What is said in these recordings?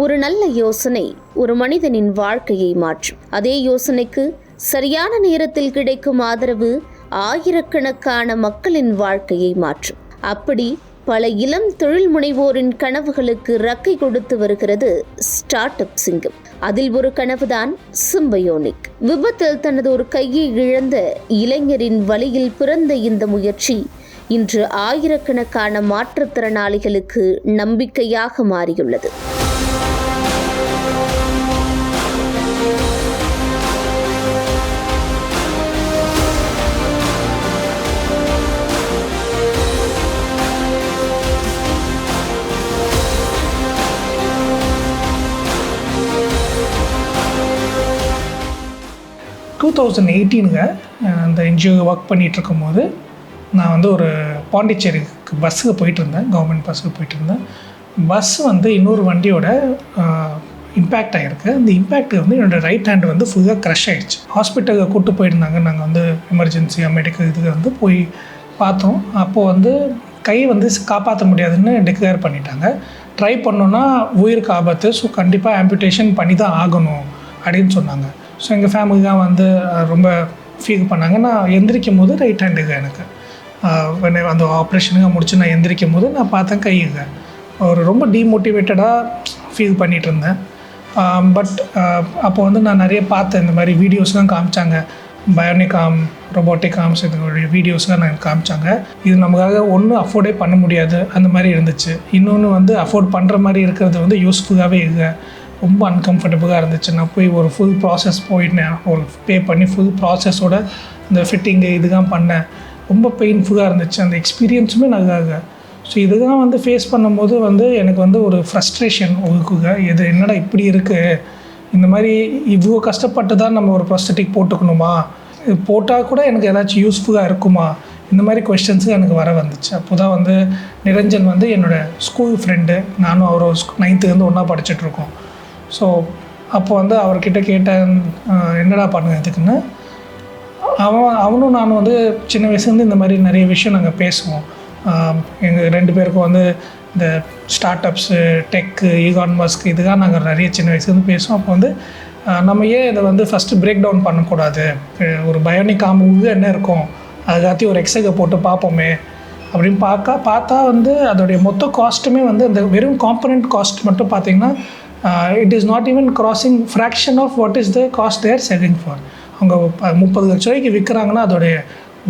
ஒரு நல்ல யோசனை ஒரு மனிதனின் வாழ்க்கையை மாற்றும். அதே யோசனைக்கு சரியான நேரத்தில் கிடைக்கும் ஆதரவு ஆயிரக்கணக்கான மக்களின் வாழ்க்கையை மாற்றும். அப்படி பல இளம் தொழில் முனைவோரின் கனவுகளுக்கு ரக்கை கொடுத்து வருகிறது ஸ்டார்ட் அப் சிங்கம். அதில் ஒரு கனவுதான் சிம்பயோனிக். விபத்தில் தனது ஒரு கையை இழந்த இளைஞரின் வழியில் பிறந்த இந்த முயற்சி இன்று ஆயிரக்கணக்கான மாற்றுத்திறனாளிகளுக்கு நம்பிக்கையாக மாறியுள்ளது. அந்த என்ஜிஓ ஒர்க் பண்ணிகிட்டு இருக்கும்போது நான் வந்து ஒரு பாண்டிச்சேரிக்கு பஸ்ஸுக்கு போயிட்டுருந்தேன். கவர்மெண்ட் பஸ்ஸுக்கு போயிட்டுருந்தேன். பஸ் வந்து இன்னொரு வண்டியோட இம்பேக்ட் ஆகிருக்கு. அந்த இம்பேக்ட் வந்து என்னோடய ரைட் ஹேண்டு வந்து ஃபுல்லாக க்ரஷ் ஆகிடுச்சு. ஹாஸ்பிட்டலுக்கு கூப்பிட்டு போயிருந்தாங்க. நாங்கள் வந்து எமர்ஜென்சியாக மெடிக்கல் இதுக்கு வந்து போய் பார்த்தோம். அப்போது வந்து கை வந்து காப்பாற்ற முடியாதுன்னு டிக்ளேர் பண்ணிட்டாங்க. ட்ரை பண்ணோன்னா உயிருக்கு ஆபத்து, ஸோ கண்டிப்பாக ஆம்புடேஷன் பண்ணி தான் ஆகணும் அப்படின்னு சொன்னாங்க. ஸோ எங்கள் ஃபேமிலிலாம் வந்து ரொம்ப ஃபீல் பண்ணாங்க. நான் எந்திரிக்கும் போது ரைட் ஹேண்டுங்க எனக்கு அந்த ஆப்ரேஷனுங்க முடிச்சு நான் எந்திரிக்கும் போது நான் பார்த்தேன் கையுங்க ஒரு ரொம்ப டீமோட்டிவேட்டடாக ஃபீல் பண்ணிகிட்டு இருந்தேன். பட் அப்போ வந்து நான் நிறைய பார்த்தேன். இந்த மாதிரி வீடியோஸ்லாம் காமிச்சாங்க. பயோனிக் ஆர்ம், ரொபோட்டிக் ஆர்ம்ஸ் இதோடைய வீடியோஸ்லாம் எனக்கு காமிச்சாங்க. இது நமக்காக ஒன்றும் அஃபோர்டே பண்ண முடியாது அந்த மாதிரி இருந்துச்சு. இன்னொன்று வந்து அஃபோர்ட் பண்ணுற மாதிரி இருக்கிறது வந்து யூஸ்ஃபுல்லாகவே இல்லை. ரொம்ப அன்கம்ஃபர்டபுளாக இருந்துச்சு. நான் போய் ஒரு ஃபுல் ப்ராசஸ் போயிட்டேன். ஒரு பே பண்ணி ஃபுல் ப்ராசஸோட இந்த ஃபிட்டிங்கு இதுதான் பண்ணேன். ரொம்ப பெயின்ஃபுல்லாக இருந்துச்சு. அந்த எக்ஸ்பீரியன்ஸுமே நல்லாக. ஸோ இதுதான் வந்து ஃபேஸ் பண்ணும்போது வந்து எனக்கு வந்து ஒரு ஃப்ரஸ்ட்ரேஷன் ஒழுக்குங்க. இது என்னடா இப்படி இருக்குது, இந்த மாதிரி இவ்வளோ கஷ்டப்பட்டு தான் நம்ம ஒரு ப்ராஸ்தட்டிக் போட்டுக்கணுமா, இது போட்டால் கூட எனக்கு ஏதாச்சும் யூஸ்ஃபுல்லாக இருக்குமா, இந்த மாதிரி கொஸ்டின்ஸு எனக்கு வர வந்துச்சு. அப்போ தான் வந்து நிரஞ்சன் வந்து என்னோடய ஸ்கூல் ஃப்ரெண்டு. நானும் அவர் 9th ஒன்றா படிச்சுட்ருக்கோம். ஸோ அப்போ வந்து அவர்கிட்ட கேட்டேன் என்னடா பண்ணுங்க இதுக்குன்னு. அவனும் நானும் வந்து சின்ன வயசுலேருந்து இந்த மாதிரி நிறைய விஷயம் நாங்கள் பேசுவோம். எங்கள் 2 பேருக்கும் வந்து இந்த startups, tech, Elon Musk இதுதான் நாங்கள் நிறைய சின்ன வயசுலேருந்து பேசுவோம். அப்போ வந்து நம்ம ஏன் இதை வந்து ஃபஸ்ட்டு பிரேக் டவுன் பண்ணக்கூடாது, ஒரு பயோனிக் ஆர்முக்கு என்ன இருக்கும் அதுக்காத்தையும் ஒரு எக்ஸகை போட்டு பார்ப்போமே அப்படின்னு பார்த்தா வந்து அதோடைய மொத்த காஸ்ட்டுமே வந்து அந்த வெறும் காம்பனண்ட் காஸ்ட் மட்டும் பார்த்திங்கன்னா it is not even crossing fraction of what is the cost they are selling for. அவங்க 30 லட்ச ரூபாய்க்கு விற்கிறாங்கன்னா அதோடைய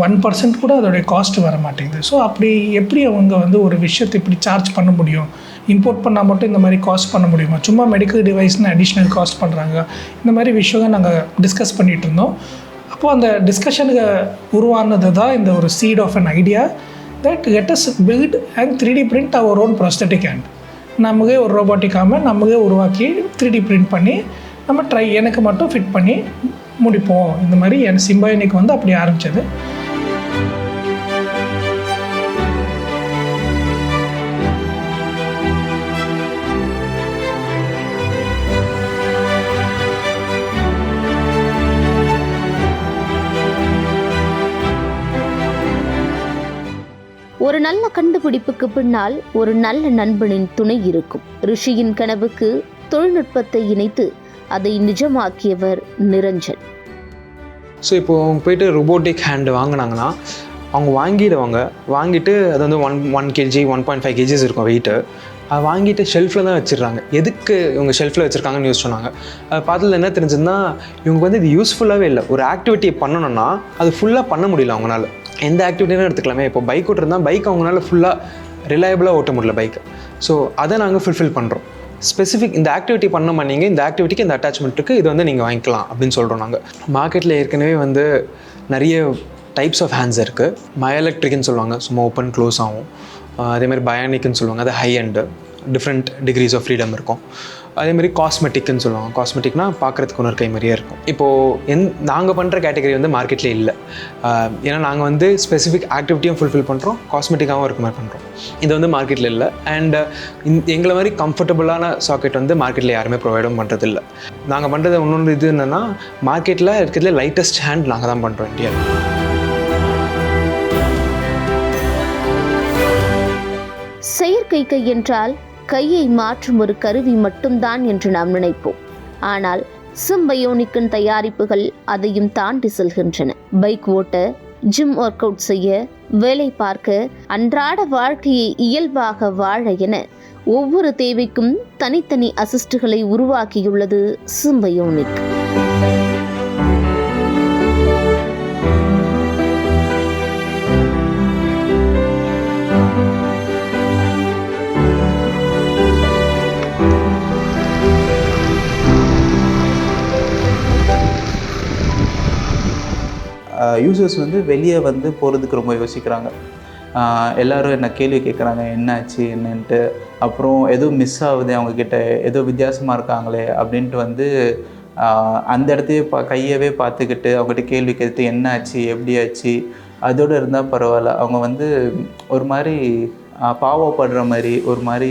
1% கூட அதோடைய காஸ்ட் வர மாட்டேங்குது. ஸோ அப்படி எப்படி அவங்க வந்து ஒரு விஷயத்தை இப்படி சார்ஜ் பண்ண முடியும்? இம்போர்ட் பண்ணால் மட்டும் இந்த மாதிரி காஸ்ட் பண்ண முடியுமா? சும்மா மெடிக்கல் டிவைஸ்னு அடிஷ்னல் காஸ்ட் பண்ணுறாங்க. இந்த மாதிரி விஷயம் நாங்கள் டிஸ்கஸ் பண்ணிகிட்டு இருந்தோம். அப்போது அந்த டிஸ்கஷனுக்கு உருவானது தான் இந்த ஒரு seed of an idea that let us build and 3D print our own prosthetic hand. நமக்கே ஒரு ரோபோட்டிக் ஆர்மை நமக்கே உருவாக்கி 3D பிரிண்ட் பண்ணி நம்ம எனக்கு மட்டும் ஃபிட் பண்ணி முடிப்போம். இந்த மாதிரி என் சிம்பயோனிக் வந்து அப்படி ஆரம்பித்தது. ஒரு நல்ல கண்டுபிடிப்புக்கு பின்னால் ஒரு நல்ல நண்பனின் துணை இருக்கும். ரிஷியின் கனவுக்கு தொழில்நுட்பத்தை இணைத்து அதை நிஜமாக்கியவர் நிரஞ்சன். ஸோ இப்போது அவங்க போயிட்டு ரொபோட்டிக் ஹேண்டு வாங்கினாங்கன்னா அவங்க வாங்கிட்டு அது வந்து 1 kg 1.5 kgs இருக்கும் வெயிட்டு. அதை வாங்கிட்டு ஷெல்ஃபில் தான் வச்சிடுறாங்க. எதுக்கு இவங்க ஷெல்ஃபில் வச்சுருக்காங்கன்னு யூஸ் சொன்னாங்க. அது பார்த்ததில் என்ன தெரிஞ்சதுன்னா இவங்க வந்து இது யூஸ்ஃபுல்லாகவே இல்லை. ஒரு ஆக்டிவிட்டி பண்ணணும்னா அது ஃபுல்லாக பண்ண முடியல அவங்களால. எந்த ஆக்டிவிட்டியும் எடுத்துக்கலாமே. இப்போ பைக் ஓட்டுறதுனா பைக் அவங்களால ஃபுல்லாக ரிலையபிளாக ஓட்ட முடியல பைக்கை. ஸோ அதை நாங்கள் ஃபுல்ஃபில் பண்ணுறோம். ஸ்பெசிஃபிக் இந்த ஆக்டிவிட்டி பண்ணோமா நீங்கள் இந்த ஆக்டிவிட்டிக்கு இந்த அட்டாச்மெண்ட்டுக்கு இது வந்து நீங்கள் வாங்கிக்கலாம் அப்படின்னு சொல்கிறோம். நாங்கள் மார்க்கெட்டில் ஏற்கனவே வந்து நிறைய டைப்ஸ் ஆஃப் ஹேண்ட்ஸ் இருக்குது. மயோஎலக்ட்ரிக்னு சொல்லுவாங்க, சும்மா ஓப்பன் க்ளோஸ் ஆகும். அதேமாதிரி பயானிக்னு சொல்லுவாங்க, அது high end, different degrees of freedom இருக்கும். அதேமாதிரி காஸ்மெட்டிக்னு சொல்லுவாங்க. காஸ்மெட்டிக்னால் பார்க்குறதுக்கு ஒன்று கை மாதிரியே இருக்கும். இப்போது நாங்கள் பண்ணுற கேட்டகரி வந்து மார்க்கெட்லேயே இல்லை. ஏன்னா நாங்கள் வந்து ஸ்பெசிஃபிக் ஆக்டிவிட்டியும் ஃபுல்ஃபில் பண்ணுறோம், காஸ்மெட்டிக்காகவும் இருக்க மாதிரி பண்ணுறோம். இது வந்து மார்க்கெட்டில் இல்லை. அண்ட் எங்களை மாதிரி கம்ஃபர்டபுளான சாக்கெட் வந்து மார்க்கெட்டில் யாருமே ப்ரொவைடும் பண்ணுறதில்லை. நாங்கள் பண்ணுறது இன்னொன்று இது என்னென்னா மார்க்கெட்டில் இருக்கிறதுல லைட்டஸ்ட் ஹேண்ட் நாங்கள் தான் பண்ணுறோம் இந்தியாவில். செயற்கை கை என்றால் கையை மாற்றும் ஒரு கருவி மட்டும்தான் என்று நாம் நினைப்போம். ஆனால் சிம்பயோனிக்கின் தயாரிப்புகள் அதையும் தாண்டி செல்கின்றன. பைக் ஓட்ட, ஜிம் ஒர்க் அவுட் செய்ய, வேலை பார்க்க, அன்றாட வாழ்க்கையை இயல்பாக வாழ என ஒவ்வொரு தேவைக்கும் தனித்தனி அசிஸ்டுகளை உருவாக்கியுள்ளது சிம்பயோனிக். யூசர்ஸ் வந்து வெளியே வந்து போகிறதுக்கு ரொம்ப யோசிக்கிறாங்க. எல்லோரும் என்ன கேள்வி கேட்குறாங்க, என்னாச்சு என்னன்ட்டு, அப்புறம் எதுவும் மிஸ் ஆகுது அவங்கக்கிட்ட, ஏதோ வித்தியாசமாக இருக்காங்களே அப்படின்ட்டு வந்து அந்த இடத்தையே கையவே பார்த்துக்கிட்டு அவங்ககிட்ட கேள்வி கேட்டு என்னாச்சு எப்படி ஆச்சு அதோடு இருந்தால் பரவாயில்ல. அவங்க வந்து ஒரு மாதிரி பாவப்படுற மாதிரி ஒரு மாதிரி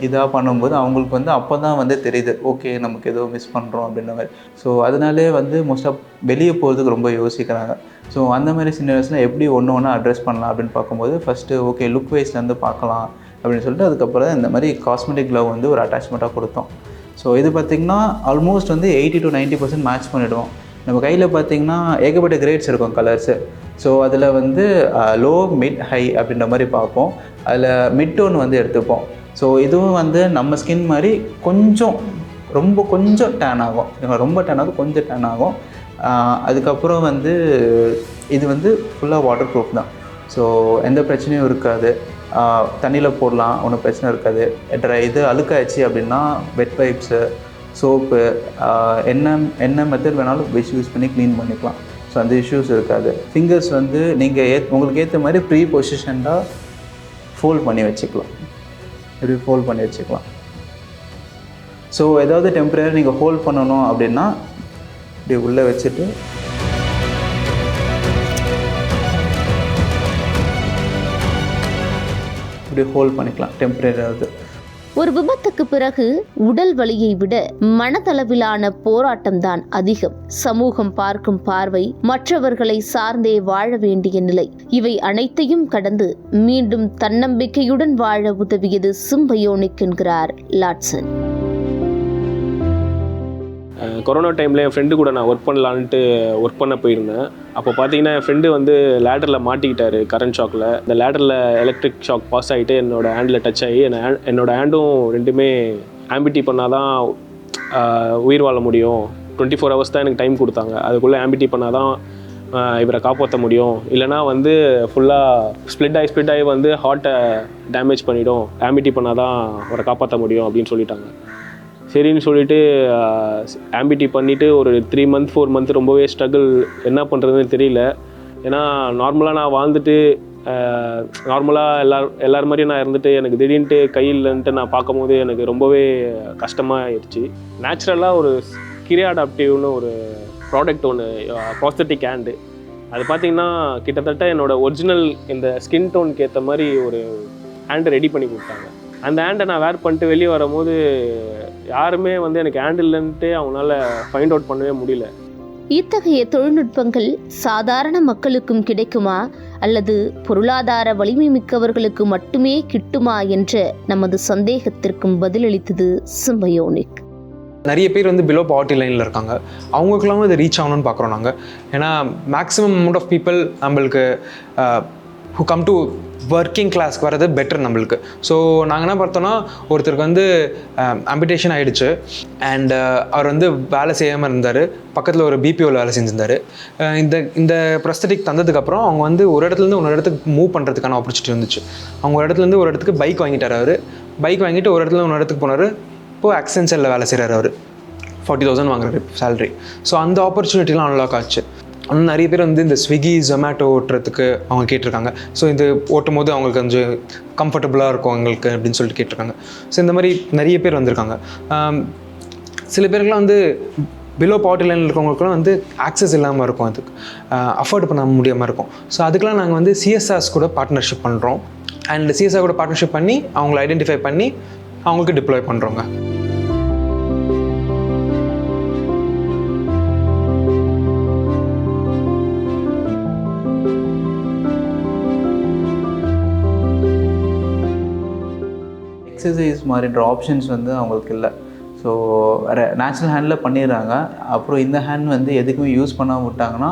இதாக பண்ணும்போது அவங்களுக்கு வந்து அப்போ தான் வந்து தெரியுது, ஓகே நமக்கு ஏதோ மிஸ் பண்ணுறோம் அப்படின்ற மாதிரி. ஸோ அதனாலே வந்து மோஸ்ட்டாக வெளியே போகிறதுக்கு ரொம்ப யோசிக்கிறாங்க. ஸோ அந்த மாதிரி சிச்சுவேஷனில் எப்படி ஒன்று ஒன்றா அட்ரெஸ் பண்ணலாம் அப்படின்னு பார்க்கும்போது ஃபஸ்ட்டு ஓகே லுக் வைஸ்லேருந்து பார்க்கலாம் அப்படின்னு சொல்லிட்டு அதுக்கப்புறம் இந்த மாதிரி காஸ்மெட்டிக் க்ளவ் வந்து ஒரு அட்டாச்மெண்ட்டாக கொடுத்தோம். ஸோ இது பார்த்திங்கன்னா ஆல்மோஸ்ட் வந்து 80 to 90% மேட்ச் பண்ணிவிடுவோம். நம்ம கையில் பார்த்திங்கன்னா ஏகப்பட்ட கிரேட்ஸ் இருக்கும் கலர்ஸு. ஸோ அதில் வந்து லோ, மிட், ஹை அப்படின்ற மாதிரி பார்ப்போம். அதில் மிட் டோன் வந்து எடுத்துப்போம். ஸோ இதுவும் வந்து நம்ம ஸ்கின் மாதிரி கொஞ்சம் கொஞ்சம் டேன் ஆகும், ரொம்ப டேன் ஆகும், கொஞ்சம் டேன் ஆகும். அதுக்கப்புறம் வந்து இது வந்து ஃபுல்லாக வாட்டர் ப்ரூஃப் தான். ஸோ எந்த பிரச்சனையும் இருக்காது. தண்ணியில் போடலாம், ஒன்றும் பிரச்சனை இருக்காது. இது அழுக்காச்சு அப்படின்னா வெட் வைப்ஸு, சோப்பு, என்ன மெத்தட் வேணாலும் வெச் யூஸ் பண்ணி க்ளீன் பண்ணிக்கலாம். ஸோ அந்த இஷ்யூஸ் இருக்காது. ஃபிங்கர்ஸ் வந்து நீங்கள் உங்களுக்கு ஏற்ற மாதிரி ப்ரீ பொசிஷன்டாக ஃபோல்ட் பண்ணி வச்சுக்கலாம். இப்படி ஃபோல்ட் பண்ணி வச்சுக்கலாம். ஸோ ஏதாவது டெம்பரரி நீங்கள் ஹோல்ட் பண்ணணும் அப்படின்னா இப்படி உள்ளே வச்சுட்டு இப்படி ஹோல்ட் பண்ணிக்கலாம் டெம்பரரியாவது. ஒரு விபத்துக்கு பிறகு உடல் வலியை விட மனதளவிலான போராட்டம்தான் அதிகம். சமூகம் பார்க்கும் பார்வை, மற்றவர்களை சார்ந்தே வாழ வேண்டிய நிலை, இவை அனைத்தையும் கடந்து மீண்டும் தன்னம்பிக்கையுடன் வாழ உதவியது சிம்பயோனிக் என்கிறார் லாட்சன். கொரோனா டைமில் என் ஃப்ரெண்டு கூட நான் ஒர்க் பண்ண போயிருந்தேன். அப்போ பார்த்தீங்கன்னா என் ஃப்ரெண்டு வந்து லேடரில் மாட்டிக்கிட்டாரு கரண்ட் ஷாக்கில். இந்த லேடரில் எலக்ட்ரிக் ஷாக் பாஸ் ஆகிட்டு என்னோடய ஹேண்டில் டச் ஆகி என்னோடய ஹேண்டும் ரெண்டுமே ஆம்பிட்டி பண்ணால் தான் உயிர் வாழ முடியும். 24 hours தான் எனக்கு டைம் கொடுத்தாங்க. அதுக்குள்ளே ஆம்பிட்டி பண்ணால் தான் இவரை காப்பாற்ற முடியும், இல்லைனா வந்து ஃபுல்லாக ஸ்ப்ளிட் ஆகி வந்து ஹார்ட்டை டேமேஜ் பண்ணிவிடும், ஆம்பிட்டி பண்ணால் தான் அவரை காப்பாற்ற முடியும் அப்படின்னு சொல்லிட்டாங்க. சரின்னு சொல்லிவிட்டு ஆம்பிட்டி பண்ணிவிட்டு ஒரு 3 month 4 month ரொம்பவே ஸ்ட்ரகிள், என்ன பண்ணுறதுன்னு தெரியல. ஏன்னா நார்மலாக நான் வாழ்ந்துட்டு நார்மலாக எல்லார் மாதிரியும் நான் இருந்துட்டு எனக்கு திடீர்னுட்டு கையில்ன்ட்டு நான் பார்க்கும் போது எனக்கு ரொம்பவே கஷ்டமாக ஆயிடுச்சு. நேச்சுரலாக ஒரு கிரியாடாப்டிவ்னு ஒரு ப்ராடக்ட் ஒன்று, ப்ராஸ்தட்டிக் ஹேண்டு, அது பார்த்திங்கன்னா கிட்டத்தட்ட என்னோடய ஒரிஜினல் இந்த ஸ்கின் டோனுக்கு ஏற்ற மாதிரி ஒரு ஹேண்டை ரெடி பண்ணி கொடுத்தாங்க. அந்த ஹேண்டை நான் வேர் பண்ணிட்டு வெளியே வரும்போது யாருமே வந்து எனக்கு ஹேண்ட் இல்லைன்ட்டு அவங்களால ஃபைண்ட் அவுட் பண்ணவே முடியல. இத்தகைய தொழில்நுட்பங்கள் சாதாரண மக்களுக்கும் கிடைக்குமா அல்லது பொருளாதார வலிமை மிக்கவர்களுக்கு மட்டுமே கிட்டுமா என்ற நமது சந்தேகத்திற்கும் பதிலளித்தது சிம்பயோனிக். நிறைய பேர் வந்து பிலோ பாவர்ட்டி லைனில் இருக்காங்க. அவங்களுக்கெல்லாம் இது ரீச் ஆகணும்னு பார்க்குறோம் நாங்கள். ஏன்னா மேக்ஸிமம் அமௌண்ட் ஆஃப் பீப்புள் நம்மளுக்கு who come to ஒர்க்கிங் கிளாஸ்க்கு வர்றது பெட்டர் நம்மளுக்கு. ஸோ நாங்கள் என்ன பார்த்தோன்னா, ஒருத்தருக்கு வந்து ஆம்பிடேஷன் ஆகிடுச்சு அண்ட் அவர் வந்து வேலை செய்யாமல் இருந்தார். பக்கத்தில் ஒரு பிபிஓவில் வேலை செஞ்சுருந்தார். இந்த ப்ரஸ்தட்டிக் தந்ததுக்கப்புறம் அவங்க வந்து ஒரு இடத்துலேருந்து ஒரு இடத்துக்கு மூவ் பண்ணுறதுக்கான ஆப்பர்ச்சுனிட்டி வந்துச்சு. அவங்க ஒரு இடத்துலேருந்து ஒரு இடத்துக்கு பைக் வாங்கிட்டார். அவர் பைக் வாங்கிட்டு ஒரு இடத்துல ஒரு இடத்துக்கு போனார். இப்போது ஆக்சென்ச்சரில் வேலை செய்கிறார். அவர் 40,000 வாங்குறாரு சேலரி. ஸோ அந்த ஆப்பர்ச்சுனிட்டிலாம் அன்லாக் ஆச்சு. ஆனால் நிறைய பேர் வந்து இந்த ஸ்விக்கி ஜொமேட்டோ ஓட்டுறதுக்கு அவங்க கேட்டிருக்காங்க. ஸோ இது ஓட்டும் போது அவங்களுக்கு கொஞ்சம் கம்ஃபர்டபுளாக இருக்கும் எங்களுக்கு அப்படின்னு சொல்லிட்டு கேட்டிருக்காங்க. ஸோ இந்த மாதிரி நிறைய பேர் வந்திருக்காங்க. சில பேருக்குலாம் வந்து பிலோ பாவர்ட்டி லைனில் இருக்கவங்களுக்குலாம் வந்து ஆக்சஸ் இல்லாமல் இருக்கும், அதுக்கு அஃபோர்ட் பண்ண முடியாமல் இருக்கும். ஸோ அதுக்கெலாம் நாங்கள் வந்து சிஎஸ்ஆர்ஸ் கூட பார்ட்னர்ஷிப் பண்ணுறோம். அண்ட் சிஎஸ்ஆர் கூட பார்ட்னர்ஷிப் பண்ணி அவங்கள ஐடென்டிஃபை பண்ணி அவங்களுக்கு டிப்ளாய் பண்ணுறோங்க. எக்ஸசைஸ் மாதிரின்ற ஆப்ஷன்ஸ் வந்து அவங்களுக்கு இல்லை. ஸோ நேச்சுரல் ஹேண்டில் பண்ணிடுறாங்க. அப்புறம் இந்த ஹேண்ட் வந்து எதுக்குமே யூஸ் பண்ணாமல் விட்டாங்கன்னா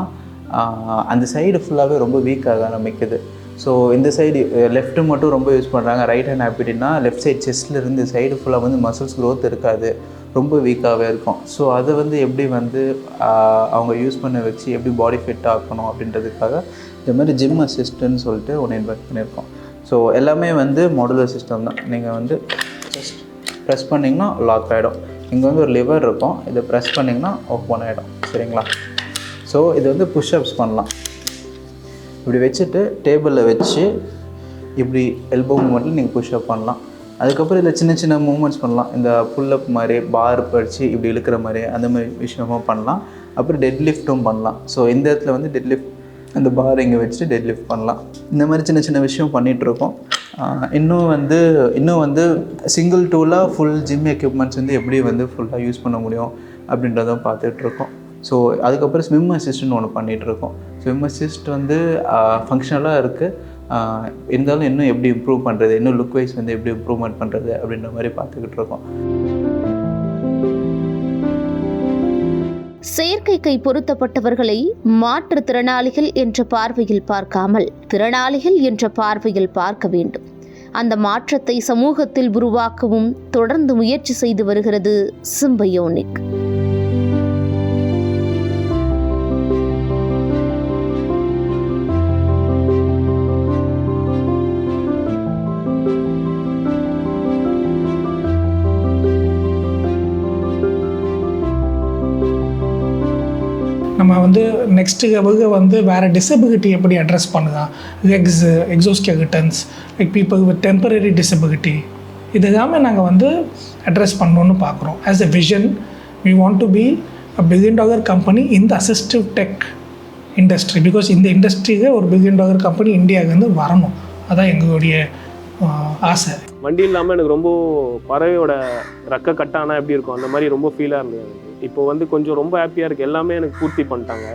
அந்த சைடு ஃபுல்லாகவே ரொம்ப வீக்காக ஆரம்பிக்குது. ஸோ இந்த சைடு லெஃப்ட்டு மட்டும் ரொம்ப யூஸ் பண்ணுறாங்க. ரைட் ஹேண்ட் அப்படின்னா லெஃப்ட் சைட் செஸ்ட்லேருந்து சைடு ஃபுல்லாக வந்து மசில்ஸ் க்ரோத் இருக்காது, ரொம்ப வீக்காகவே இருக்கும். ஸோ அதை வந்து எப்படி வந்து அவங்க யூஸ் பண்ண வச்சு எப்படி பாடி ஃபிட் ஆக்கணும் அப்படின்றதுக்காக இந்த மாதிரி ஜிம் அசிஸ்டன்ட்னு சொல்லிட்டு ஒன்று இன்வைட் பண்ணியிருக்கோம். ஸோ எல்லாமே வந்து மாடுலர் சிஸ்டம் தான். நீங்கள் வந்து ஜஸ்ட் ப்ரெஸ் பண்ணிங்கன்னா லாக் ஆகிடும். இங்கே வந்து ஒரு லிவர் இருக்கும், இதை ப்ரெஸ் பண்ணிங்கன்னா ஓப்பன் ஆகிடும். சரிங்களா? ஸோ இது வந்து புஷ்அப்ஸ் பண்ணலாம். இப்படி வச்சுட்டு டேபிளில் வச்சு இப்படி எல்போ மூமெண்ட்டில் நீங்கள் புஷ்அப் பண்ணலாம். அதுக்கப்புறம் இதில் சின்ன சின்ன மூமெண்ட்ஸ் பண்ணலாம். இந்த புல்லப் மாதிரி பார் படித்து இப்படி இழுக்கிற மாதிரி அந்த மாதிரி விஷயமும் பண்ணலாம். அப்புறம் டெட் லிஃப்ட்டும் பண்ணலாம். ஸோ இந்த இடத்துல வந்து டெட் லிஃப்ட் அந்த பார் இங்கே வச்சுட்டு டெட் லிஃப்ட் பண்ணலாம். இந்த மாதிரி சின்ன சின்ன விஷயம் பண்ணிகிட்ருக்கோம். இன்னும் வந்து சிங்கிள் டூலாக ஃபுல் ஜிம் எக்யூப்மெண்ட்ஸ் வந்து எப்படி வந்து ஃபுல்லாக யூஸ் பண்ண முடியும் அப்படின்றதும் பார்த்துட்ருக்கோம். ஸோ அதுக்கப்புறம் ஸ்விம் அசிஸ்ட்னு ஒன்று பண்ணிகிட்ருக்கோம். ஸ்விம் அசிஸ்ட் வந்து ஃபங்க்ஷனலாக இருக்குது. இருந்தாலும் இன்னும் எப்படி இம்ப்ரூவ் பண்ணுறது, இன்னும் லுக் வைஸ் வந்து எப்படி இம்ப்ரூவ்மெண்ட் பண்ணுறது அப்படின்ற மாதிரி பார்த்துக்கிட்டு இருக்கோம். செயற்கை கை பொருத்தப்பட்டவர்களை மாற்றுத்திறனாளிகள் என்ற பார்வையில் பார்க்காமல் திறனாளிகள் என்ற பார்வையில் பார்க்க வேண்டும். அந்த மாற்றத்தை சமூகத்தில் உருவாக்கவும் தொடர்ந்து முயற்சி செய்து வருகிறது சிம்பயோனிக். நம்ம வந்து நெக்ஸ்ட்டு வந்து வேறு டிசபிலிட்டி எப்படி அட்ரஸ் பண்ணுதான், exoskeletons like people with temporary disability, இது எல்லாமே நாங்கள் வந்து அட்ரஸ் பண்ணணுன்னு பார்க்குறோம். As a vision we want to be a $1 billion company in the assistive tech industry. Because இந்த இண்டஸ்ட்ரிக்கு ஒரு $1 billion கம்பெனி இந்தியாவுக்கு வந்து வரணும். அதான் எங்களுடைய ஆசை. வண்டி இல்லாமல் எனக்கு ரொம்ப பறவையோட ரெக்க கட்டானா எப்படி இருக்கும் அந்த மாதிரி ரொம்ப ஃபீலாக இருந்தது எனக்கு. இப்போ வந்து கொஞ்சம் ரொம்ப ஹாப்பியாக இருக்குது. எல்லாமே எனக்கு பூர்த்தி பண்ணிட்டாங்க.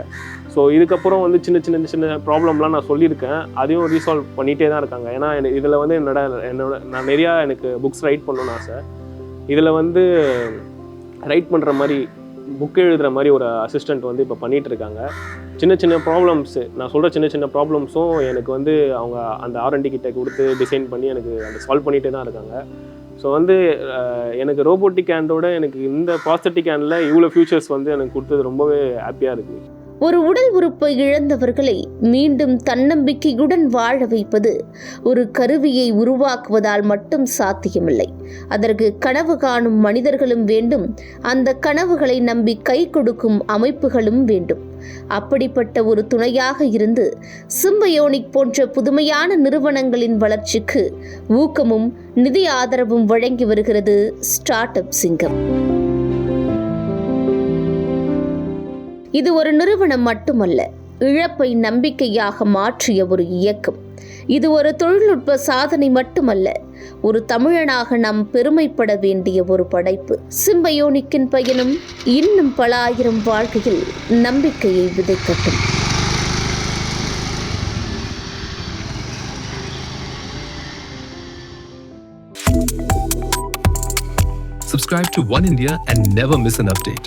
ஸோ இதுக்கப்புறம் வந்து சின்ன சின்ன சின்ன ப்ராப்ளம்லாம் நான் சொல்லியிருக்கேன், அதையும் ரீசால்வ் பண்ணிகிட்டே தான் இருக்காங்க. ஏன்னா இதில் வந்து நான் நிறையா எனக்கு புக்ஸ் ரைட் பண்ணணும்னு ஆசை. இதில் வந்து ரைட் பண்ணுற மாதிரி புக் எழுதுகிற மாதிரி ஒரு அசிஸ்டண்ட் வந்து இப்போ பண்ணிகிட்டு இருக்காங்க. சின்ன சின்ன ப்ராப்ளம்ஸு நான் சொல்கிற சின்ன சின்ன ப்ராப்ளம்ஸும் எனக்கு வந்து அவங்க அந்த R&D கிட்ட கொடுத்து டிசைன் பண்ணி எனக்கு அதை சால்வ் பண்ணிகிட்டே தான் இருக்காங்க. ஸோ வந்து எனக்கு ரோபோட்டிக் ஹேண்டோட எனக்கு இந்த ப்ராஸ்தட்டிக் ஹேண்டில் இவ்வளோ ஃபியூச்சர்ஸ் வந்து எனக்கு கொடுத்தது ரொம்பவே ஹாப்பியாக இருக்குது. ஒரு உடல் உறுப்பை இழந்தவர்களை மீண்டும் தன்னம்பிக்கையுடன் வாழ வைப்பது ஒரு கருவியை உருவாக்குவதால் மட்டும் சாத்தியமில்லை. அதற்கு கனவு காணும் மனிதர்களும் வேண்டும், அந்த கனவுகளை நம்பி கை கொடுக்கும் அமைப்புகளும் வேண்டும். அப்படிப்பட்ட ஒரு துணையாக இருந்து சிம்பயோனிக் போன்ற புதுமையான நிறுவனங்களின் வளர்ச்சிக்கு ஊக்கமும் நிதி ஆதரவும் வழங்கி வருகிறது ஸ்டார்ட் அப் சிங்கம். இது ஒரு நிறுவனம் மட்டுமல்ல, இழப்பை நம்பிக்கையாக மாற்றிய ஒரு இயக்கம். இது ஒரு தொழில்நுட்ப சாதனை மட்டுமல்ல, ஒரு தமிழனாக நாம் பெருமைப்பட வேண்டிய ஒரு படைப்பு. சிம்பயோனிக்கின் பயணம் இன்னும் பல ஆயிரம் வாழ்க்கையில் நம்பிக்கையை விதைக்கட்டும். Subscribe to One India and never miss an update.